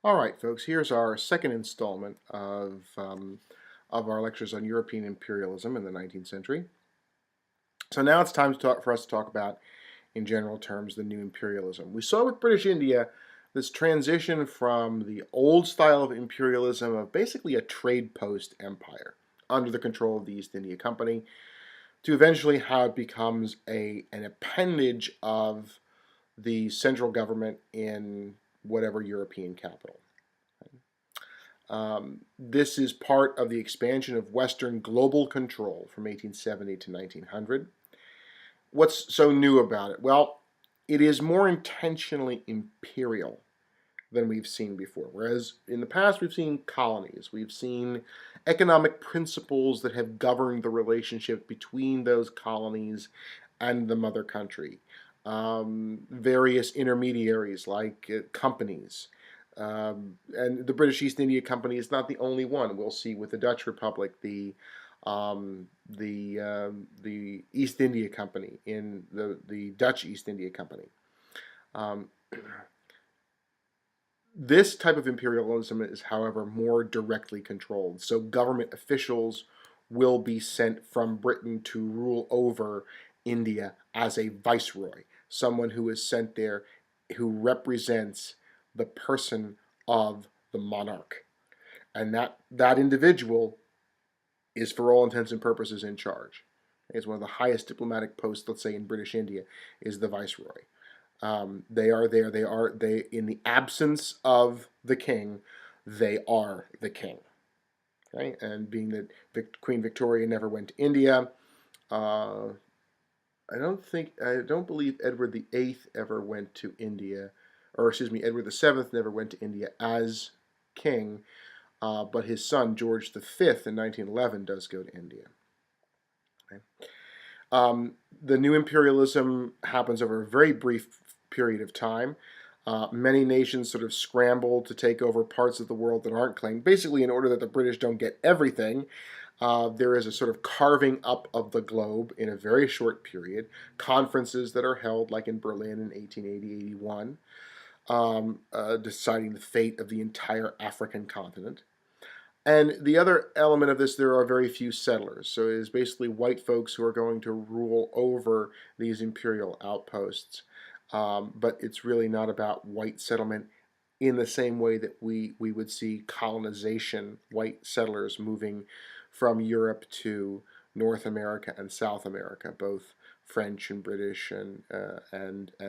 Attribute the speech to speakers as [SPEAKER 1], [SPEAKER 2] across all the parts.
[SPEAKER 1] All right, folks, here's our second installment of our lectures on European imperialism in the 19th century. So now it's time for us to talk about, in general terms, the new imperialism. We saw with British India this transition from the old style of imperialism of basically a trade post empire under the control of the East India Company to eventually how it becomes an appendage of the central government in whatever European capital. This is part of the expansion of Western global control from 1870 to 1900. What's so new about it? Well, it is more intentionally imperial than we've seen before. Whereas in the past we've seen colonies, we've seen economic principles that have governed the relationship between those colonies and the mother country. Various intermediaries like companies. And the British East India Company is not the only one. We'll see with the Dutch Republic the East India Company in the Dutch East India Company. This type of imperialism is, however, more directly controlled. So government officials will be sent from Britain to rule over India as a viceroy, someone who is sent there who represents the person of the monarch. And that individual is, for all intents and purposes, in charge. It's one of the highest diplomatic posts, let's say, in British India, is the viceroy. They are there. They in the absence of the king, they are the king. Okay, and being that Queen Victoria never went to India, I don't believe Edward VIII ever went to India, or excuse me, Edward VII never went to India as king, but his son George V in 1911 does go to India. Okay. The new imperialism happens over a very brief period of time. Many nations sort of scramble to take over parts of the world that aren't claimed, basically in order that the British don't get everything. There is a sort of carving up of the globe in a very short period. Conferences that are held, like in Berlin in 1880-81, deciding the fate of the entire African continent. And the other element of this, there are very few settlers. So it is basically white folks who are going to rule over these imperial outposts. But it's really not about white settlement in the same way that we would see colonization, white settlers moving from Europe to North America and South America, both French and British and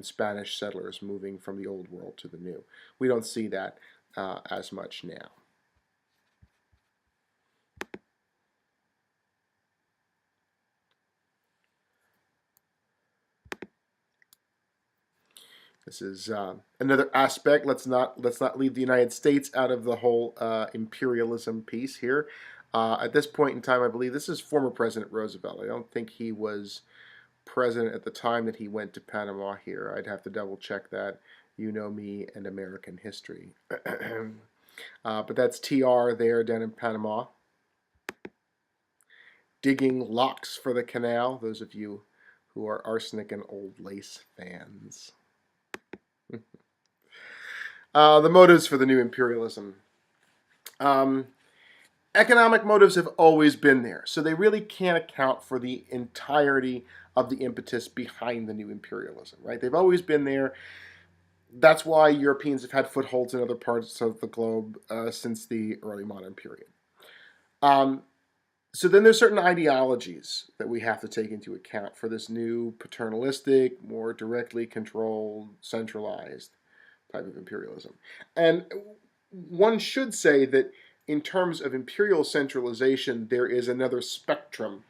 [SPEAKER 1] Spanish settlers moving from the old world to the new. We don't see that as much now. This is another aspect. Let's not leave the United States out of the whole imperialism piece here. At this point in time, I believe this is former President Roosevelt. I don't think he was president at the time that he went to Panama here. I'd have to double check that. You know me and American history. But that's TR there down in Panama. Digging locks for the canal, those of you who are arsenic and old lace fans. The motives for the new imperialism. Economic motives have always been there, so they really can't account for the entirety of the impetus behind the new imperialism, right? They've always been there. That's why Europeans have had footholds in other parts of the globe since the early modern period. So then there's certain ideologies that we have to take into account for this new paternalistic, more directly controlled, centralized type of imperialism. And one should say that in terms of imperial centralization, there is another spectrum.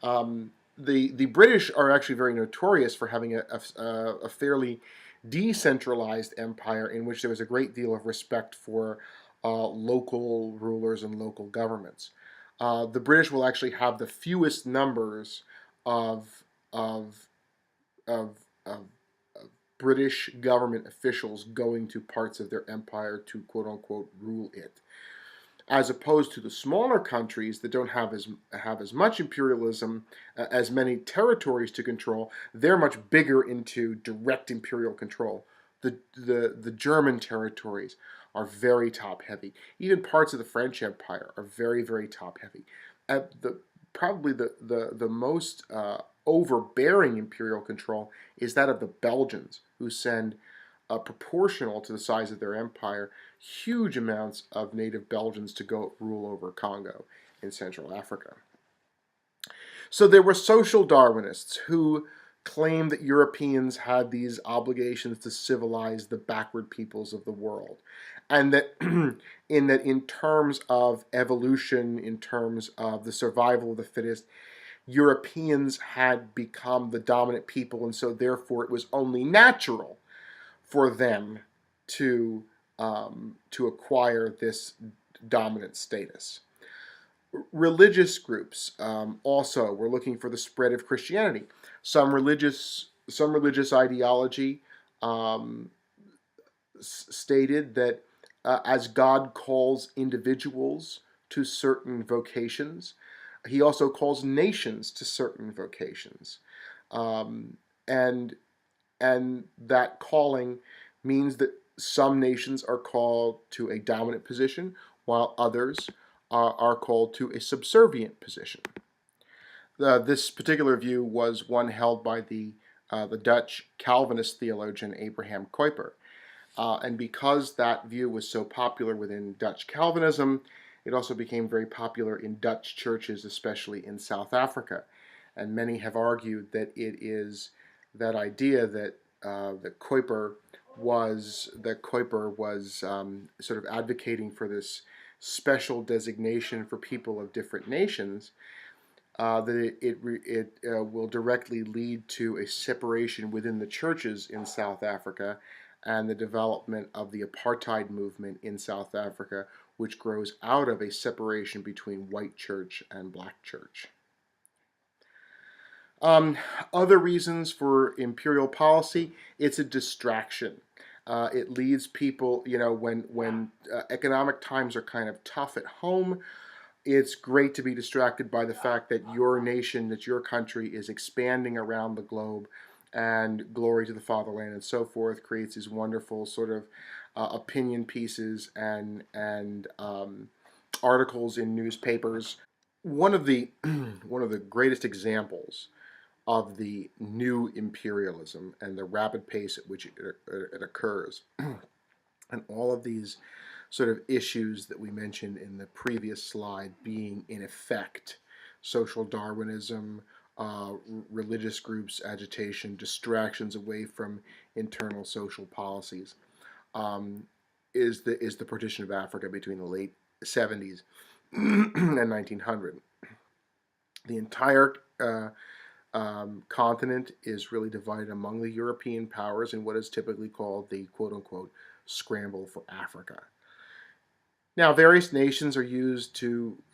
[SPEAKER 1] The British are actually very notorious for having a fairly decentralized empire in which there was a great deal of respect for local rulers and local governments. The British will actually have the fewest numbers of British government officials going to parts of their empire to quote-unquote rule it, as opposed to the smaller countries that don't have as much imperialism, as many territories to control. They're much bigger into direct imperial control. The German territories are very top heavy. Even parts of the French Empire are very, very top heavy. At the probably the most overbearing imperial control is that of the Belgians, who send proportional to the size of their empire huge amounts of native Belgians to go rule over Congo in Central Africa. So there were social Darwinists who claimed that Europeans had these obligations to civilize the backward peoples of the world, and that in terms of evolution, in terms of the survival of the fittest, Europeans had become the dominant people, and so therefore it was only natural for them to acquire this dominant status. Religious groups also were looking for the spread of Christianity. Some religious ideology um, stated that as God calls individuals to certain vocations, He also calls nations to certain vocations, um, and and that calling means that some nations are called to a dominant position, while others are called to a subservient position. This particular view was one held by the Dutch Calvinist theologian Abraham Kuyper. And because that view was so popular within Dutch Calvinism, it also became very popular in Dutch churches, especially in South Africa. And many have argued that it is that idea that Kuyper was sort of advocating for this special designation for people of different nations, that it will directly lead to a separation within the churches in South Africa and the development of the apartheid movement in South Africa, which grows out of a separation between white church and black church. Um, Other reasons for imperial policy: it's a distraction. It leads people, when economic times are kind of tough at home, it's great to be distracted by the fact that your nation, that your country is expanding around the globe, and glory to the fatherland and so forth, creates these wonderful sort of opinion pieces and articles in newspapers. One of the one of the greatest examples of the new imperialism and the rapid pace at which it occurs, and all of these sort of issues that we mentioned in the previous slide being in effect: social Darwinism, religious groups, agitation, distractions away from internal social policies, um, is the partition of Africa between the late 70s and 1900. The entire continent is really divided among the European powers in what is typically called the quote-unquote scramble for Africa. Now, various nations are going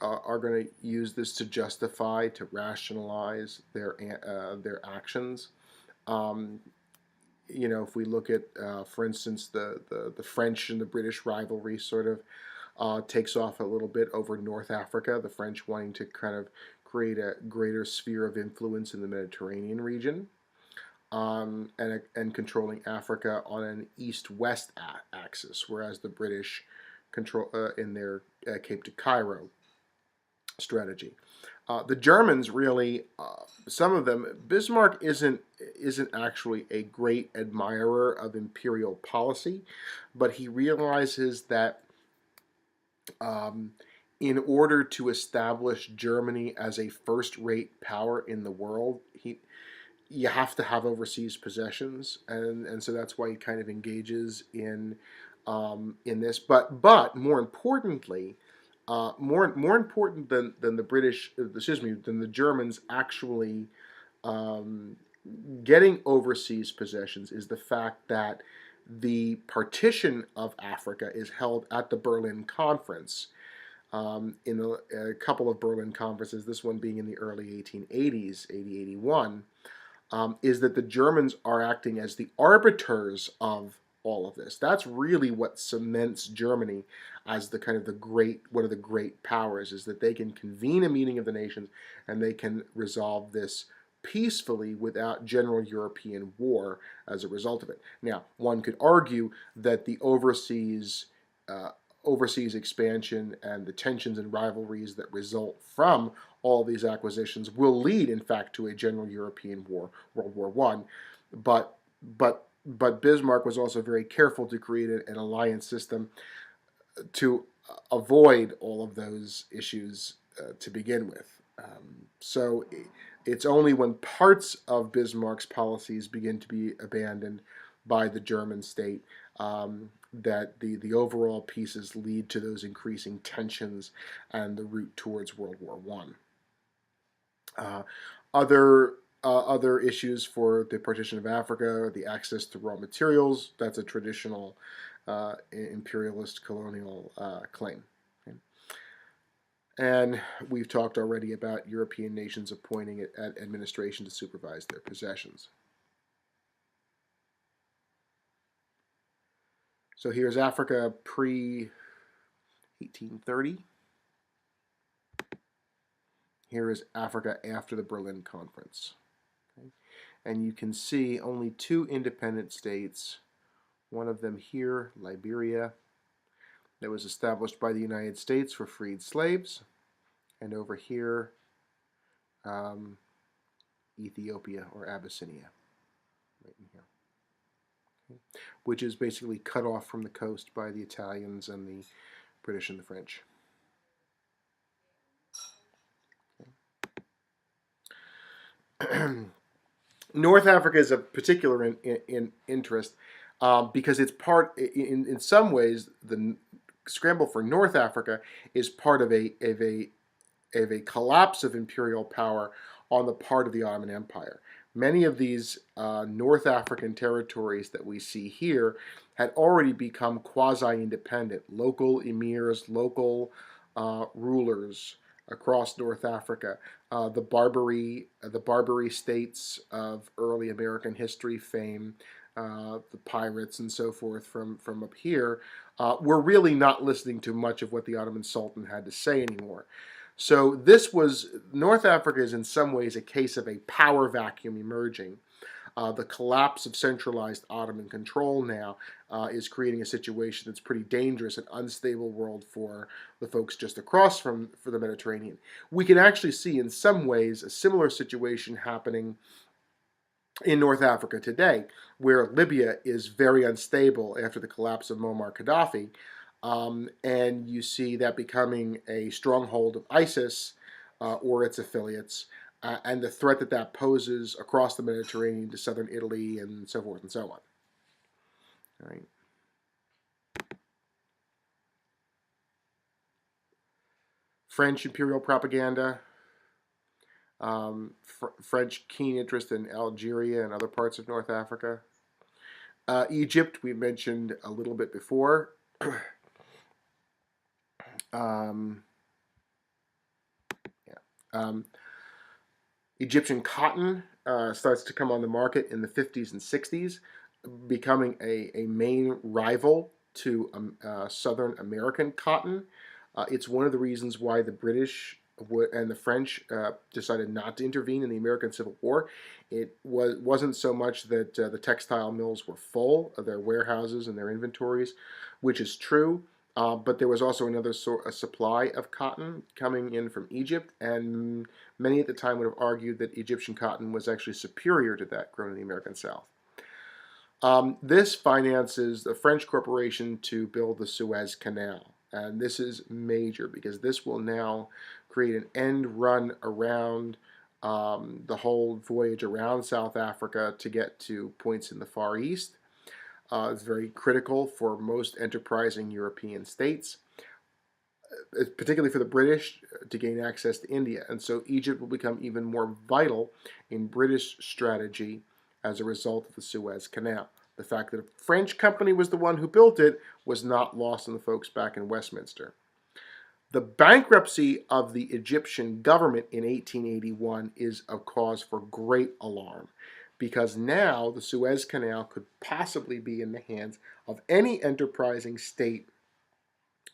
[SPEAKER 1] to use this to justify, to rationalize their actions. Um, if we look at, for instance, the French and the British rivalry sort of takes off a little bit over North Africa. The French wanting to kind of create a greater sphere of influence in the Mediterranean region, and controlling Africa on an east-west axis, whereas the British control in their Cape to Cairo strategy. The Germans really, some of them, Bismarck isn't actually a great admirer of imperial policy, but he realizes that um, in order to establish Germany as a first-rate power in the world, you have to have overseas possessions, and so that's why he kind of engages in this. But more importantly, more important than the British, excuse me, than the Germans actually um, getting overseas possessions, is the fact that the partition of Africa is held at the Berlin Conference. In a couple of Berlin conferences, this one being in the early 1880s, 80-81, is that the Germans are acting as the arbiters of all of this. That's really what cements Germany as the kind of one of the great powers, is that they can convene a meeting of the nations and they can resolve this peacefully without general European war as a result of it. Now, one could argue that the overseas uh, overseas expansion and the tensions and rivalries that result from all these acquisitions will lead, in fact, to a general European war, World War I. But Bismarck was also very careful to create an alliance system to avoid all of those issues to begin with. So it's only when parts of Bismarck's policies begin to be abandoned by the German state that the overall pieces lead to those increasing tensions and the route towards World War One. Other issues for the partition of Africa, the access to raw materials, that's a traditional imperialist colonial claim. Okay. And we've talked already about European nations appointing an administration to supervise their possessions. So here's Africa pre-1830. Here is Africa after the Berlin Conference. Okay. And you can see only two independent states, one of them here, Liberia, that was established by the United States for freed slaves, and over here, Ethiopia or Abyssinia, right in here, okay, which is basically cut off from the coast by the Italians and the British and the French. Okay. North Africa is of particular in interest because it's part, in some ways, the scramble for North Africa is part of a collapse of imperial power on the part of the Ottoman Empire. Many of these North African territories that we see here had already become quasi-independent, local emirs, local rulers across North Africa. The Barbary states of early American history fame, the pirates and so forth from up here, were really not listening to much of what the Ottoman Sultan had to say anymore. So North Africa is in some ways a case of a power vacuum emerging. The collapse of centralized Ottoman control now is creating a situation that's pretty dangerous, an unstable world for the folks just across from the Mediterranean. We can actually see in some ways a similar situation happening in North Africa today, where Libya is very unstable after the collapse of Muammar Gaddafi, and you see that becoming a stronghold of ISIS or its affiliates, and the threat that that poses across the Mediterranean to southern Italy and so forth and so on. All right. French imperial propaganda, French keen interest in Algeria and other parts of North Africa. Egypt, we mentioned a little bit before. Egyptian cotton starts to come on the market in the 50s and 60s, becoming a main rival to Southern American cotton. It's one of the reasons why the British and the French decided not to intervene in the American Civil War. It wasn't so much that the textile mills were full of their warehouses and their inventories, which is true, but there was also another supply of cotton coming in from Egypt, and many at the time would have argued that Egyptian cotton was actually superior to that grown in the American South. This finances the French corporation to build the Suez Canal. And this is major because this will now create an end run around the whole voyage around South Africa to get to points in the Far East. It's very critical for most enterprising European states, particularly for the British, to gain access to India. And so Egypt will become even more vital in British strategy as a result of the Suez Canal. The fact that a French company was the one who built it was not lost on the folks back in Westminster. The bankruptcy of the Egyptian government in 1881 is a cause for great alarm, because now the Suez Canal could possibly be in the hands of any enterprising state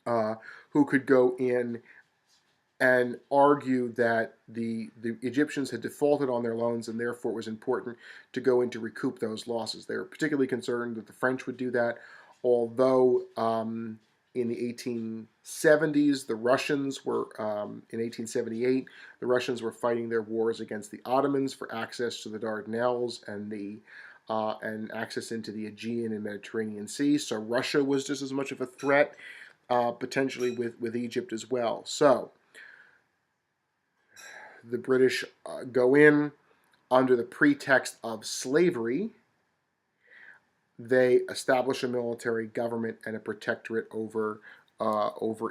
[SPEAKER 1] who could go in and argue that the Egyptians had defaulted on their loans and therefore it was important to go in to recoup those losses. They were particularly concerned that the French would do that, although In the 1870s, the Russians were, in 1878, the Russians were fighting their wars against the Ottomans for access to the Dardanelles and access into the Aegean and Mediterranean Sea. So Russia was just as much of a threat, potentially with Egypt as well. So the British go in under the pretext of slavery. They establish a military government and a protectorate over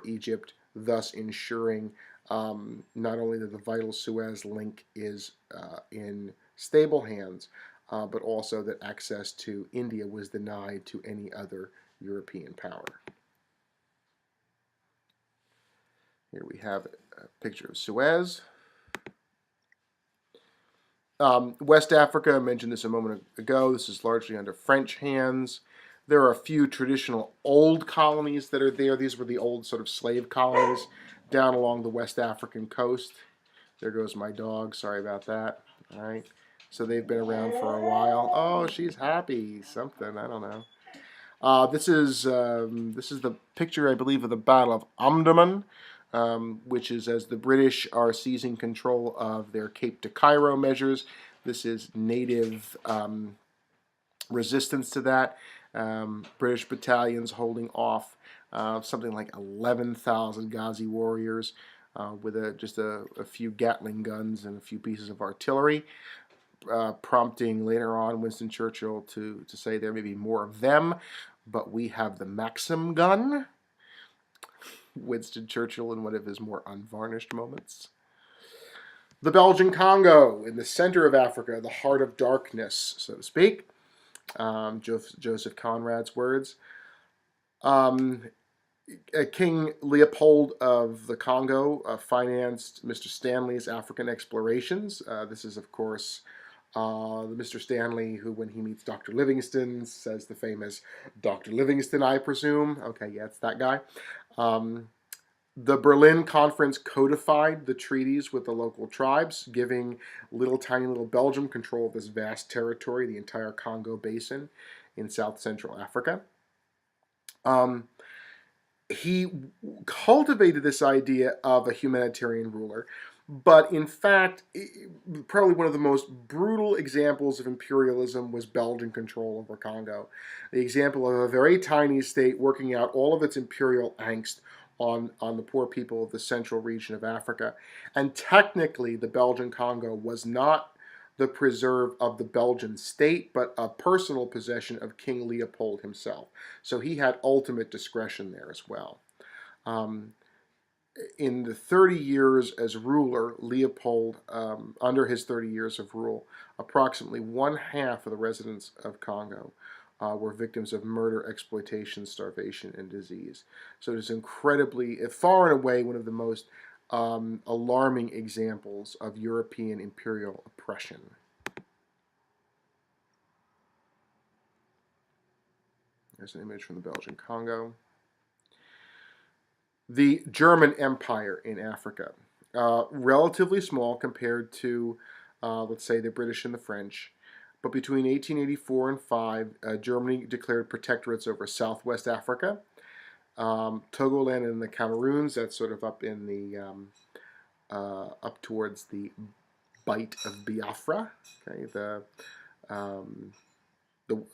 [SPEAKER 1] Egypt, thus ensuring not only that the vital Suez link is in stable hands, but also that access to India was denied to any other European power. Here we have a picture of Suez. West Africa, I mentioned this a moment ago. This is largely under French hands. There are a few traditional old colonies that are there. These were the old sort of slave colonies down along the West African coast. There goes my dog. Sorry about that. All right. So they've been around for a while. Oh, she's happy. Something. I don't know. This is the picture, I believe, of the Battle of Omdurman, which is as the British are seizing control of their Cape to Cairo measures. This is native resistance to that. British battalions holding off something like 11,000 Ghazi warriors with just a few Gatling guns and a few pieces of artillery. Prompting later on Winston Churchill to say there may be more of them, but we have the Maxim gun. Winston Churchill in one of his more unvarnished moments. The Belgian Congo, in the center of Africa, the heart of darkness, so to speak. Joseph Conrad's words. King Leopold of the Congo financed Mr. Stanley's African explorations. This is, of course, the Mr. Stanley who, when he meets Dr. Livingstone, says the famous, "Dr. Livingstone, I presume." Okay, yeah, it's that guy. The Berlin Conference codified the treaties with the local tribes, giving tiny little Belgium control of this vast territory, the entire Congo Basin in South Central Africa. He cultivated this idea of a humanitarian ruler, but in fact, probably one of the most brutal examples of imperialism was Belgian control over Congo. The example of a very tiny state working out all of its imperial angst on the poor people of the central region of Africa. And technically, the Belgian Congo was not the preserve of the Belgian state, but a personal possession of King Leopold himself. So he had ultimate discretion there as well. In the 30 years as ruler, Leopold, under his 30 years of rule, approximately 1/2 of the residents of Congo were victims of murder, exploitation, starvation, and disease. So it is incredibly, far and away, one of the most alarming examples of European imperial oppression. There's an image from the Belgian Congo. The German Empire in Africa, relatively small compared to, let's say, the British and the French. But between 1884 and 5, Germany declared protectorates over Southwest Africa, Togoland and the Cameroons. That's sort of up in the up towards the Bight of Biafra. Okay,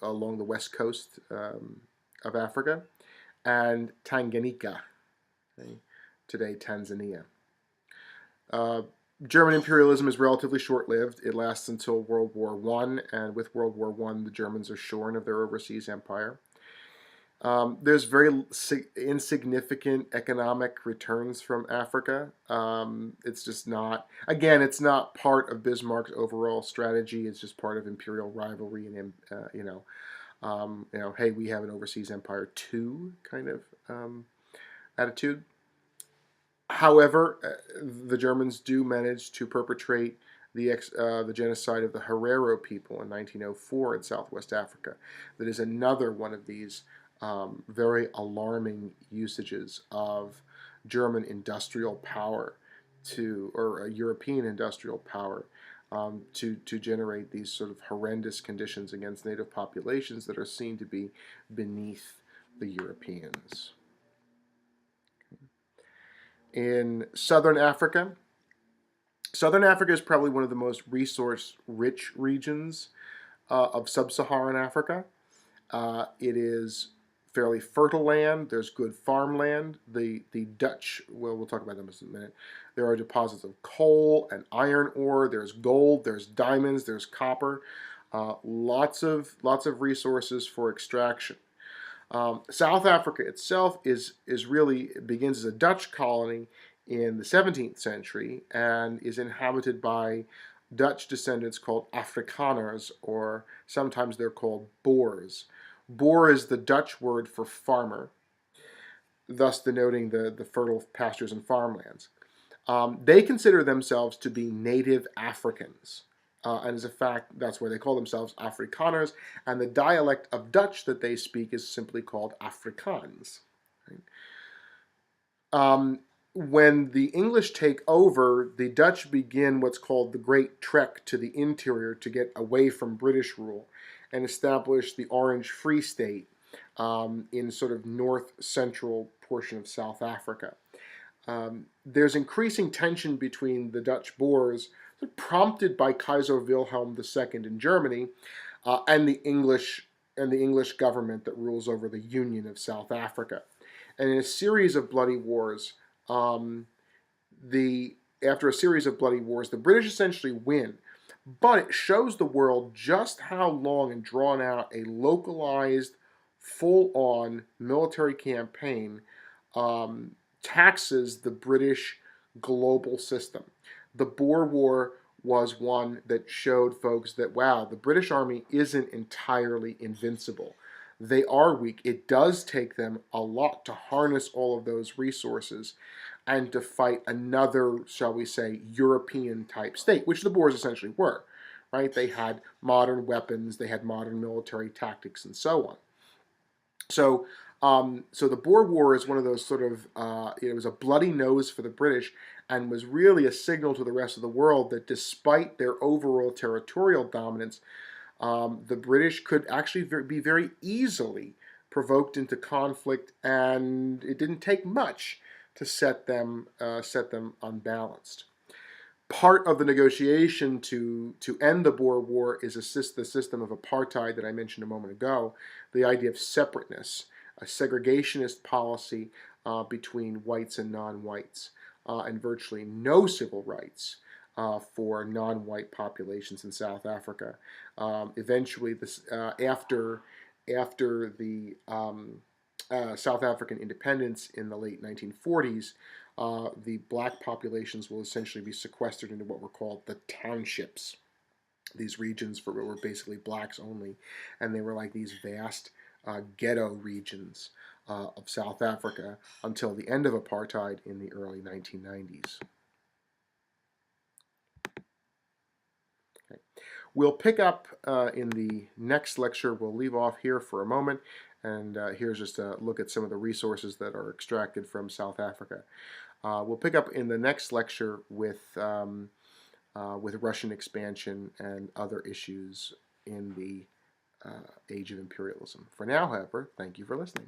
[SPEAKER 1] along the west coast of Africa, and Tanganyika. Okay, today Tanzania. German imperialism is relatively short-lived. It lasts until World War I, and with World War I, the Germans are shorn of their overseas empire. There's very insignificant economic returns from Africa. It's just not, again, it's not part of Bismarck's overall strategy. It's just part of imperial rivalry and, hey, we have an overseas empire too, kind of attitude. However, the Germans do manage to perpetrate the genocide of the Herero people in 1904 in Southwest Africa. That is another one of these very alarming usages of German industrial power or European industrial power to generate these sort of horrendous conditions against native populations that are seen to be beneath the Europeans. In Southern Africa, Southern Africa is probably one of the most resource-rich regions of sub-Saharan Africa. It is fairly fertile land. There's good farmland. The Dutch, well, we'll talk about them in a minute. There are deposits of coal and iron ore. There's gold. There's diamonds. There's copper. Lots of resources for extraction. South Africa itself is really begins as a Dutch colony in the 17th century and is inhabited by Dutch descendants called Afrikaners, or sometimes they're called Boers. Boer is the Dutch word for farmer, thus denoting the fertile pastures and farmlands. They consider themselves to be native Africans. And as a fact, that's why they call themselves Afrikaners. And the dialect of Dutch that they speak is simply called Afrikaans. Right? When the English take over, the Dutch begin what's called the Great Trek to the interior to get away from British rule and establish the Orange Free State in sort of north-central portion of South Africa. There's increasing tension between the Dutch Boers, prompted by Kaiser Wilhelm II in Germany, and the English government that rules over the Union of South Africa. And in a series of bloody wars, after a series of bloody wars, the British essentially win. But it shows the world just how long and drawn out a localized, full-on military campaign taxes the British global system. The Boer War was one that showed folks that, wow, the British Army isn't entirely invincible. They are weak. It does take them a lot to harness all of those resources and to fight another, shall we say, European type state, which the Boers essentially were, right? They had modern weapons, they had modern military tactics, and so on. So, so the Boer War is one of those sort of, it was a bloody nose for the British and was really a signal to the rest of the world that despite their overall territorial dominance, the British could actually be very easily provoked into conflict, and it didn't take much to set them unbalanced. Part of the negotiation to end the Boer War is the system of apartheid that I mentioned a moment ago, the idea of separateness, a segregationist policy between whites and non-whites, and virtually no civil rights for non-white populations in South Africa. Eventually, after the South African independence in the late 1940s, the black populations will essentially be sequestered into what were called the townships. These regions were basically blacks only, and they were like these vast ghetto regions of South Africa until the end of apartheid in the early 1990s. Okay. We'll pick up in the next lecture. We'll leave off here for a moment, and here's just a look at some of the resources that are extracted from South Africa. We'll pick up in the next lecture with Russian expansion and other issues in the age of imperialism. For now, however, thank you for listening.